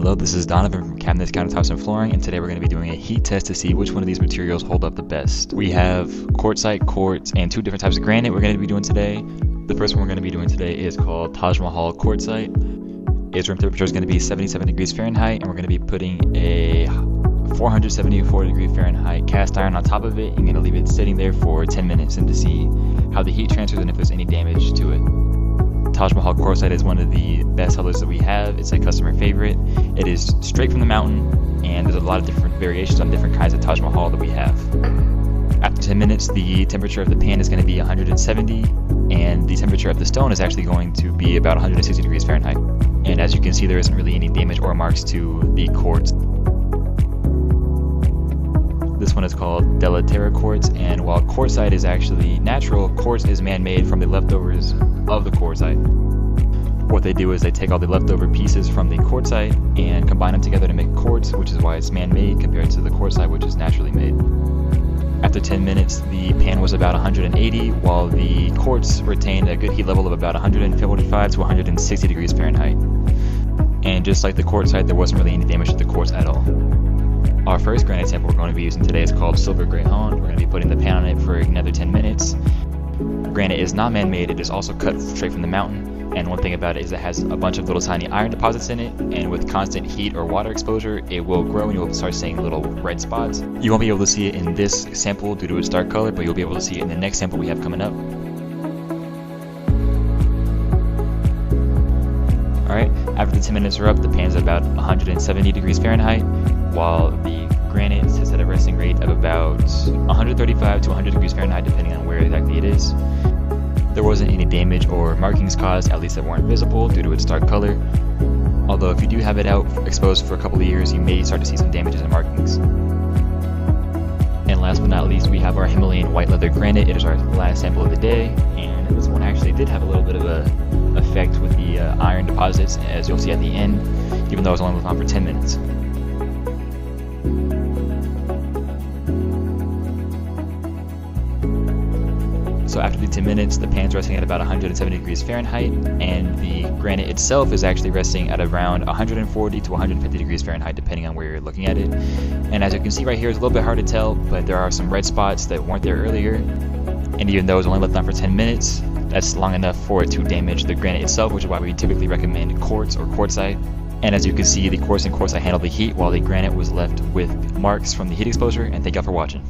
Hello, this is Donovan from Cabinets Countertops Flooring, and today we're going to be doing a heat test to see which one of these materials hold up the best. We have quartzite, quartz, and two different types of granite we're going to be doing today. The first one we're going to be doing today is called Taj Mahal Quartzite. Its room temperature is going to be 77 degrees Fahrenheit, and we're going to be putting a 474 degree Fahrenheit cast iron on top of it. I'm going to leave it sitting there for 10 minutes and to see how the heat transfers and if there's any damage to it. Taj Mahal Quartzite is one of the best sellers that we have. It's a customer favorite. It is straight from the mountain, and there's a lot of different variations on different kinds of Taj Mahal that we have. After 10 minutes, the temperature of the pan is going to be 170, and the temperature of the stone is actually going to be about 160 degrees Fahrenheit. And as you can see, there isn't really any damage or marks to the quartz. This one is called Delaterra quartz, and while quartzite is actually natural, quartz is man-made from the leftovers of the quartzite. What they do is they take all the leftover pieces from the quartzite and combine them together to make quartz, which is why it's man-made compared to the quartzite, which is naturally made. After 10 minutes, the pan was about 180, while the quartz retained a good heat level of about 145 to 160 degrees Fahrenheit. And just like the quartzite, there wasn't really any damage to the quartz at all. Our first granite sample we're going to be using today is called Silver Grey Hone. We're going to be putting the pan on it for another 10 minutes. Granite is not man-made, it is also cut straight from the mountain. And one thing about it is it has a bunch of little tiny iron deposits in it, and with constant heat or water exposure, it will grow and you'll start seeing little red spots. You won't be able to see it in this sample due to its dark color, but you'll be able to see it in the next sample we have coming up. Alright, after the 10 minutes are up, the pan's at about 170 degrees Fahrenheit, while the granite sits at a resting rate of about 135 to 100 degrees Fahrenheit, depending on where exactly it is. There wasn't any damage or markings caused, at least that weren't visible due to its dark color. Although if you do have it out exposed for a couple of years, you may start to see some damages and markings. And last but not least, we have our Himalayan white leather granite. It is our last sample of the day, and this one actually did have a little bit of a effect with the iron deposits, as you'll see at the end, even though it was only left on for 10 minutes. So after the 10 minutes, the pan's resting at about 170 degrees Fahrenheit, and the granite itself is actually resting at around 140 to 150 degrees Fahrenheit, depending on where you're looking at it. And as you can see right here, it's a little bit hard to tell, but there are some red spots that weren't there earlier. And even though it was only left on for 10 minutes, that's long enough for it to damage the granite itself, which is why we typically recommend quartz or quartzite. And as you can see, the quartz and quartzite handled the heat, while the granite was left with marks from the heat exposure. And thank y'all for watching.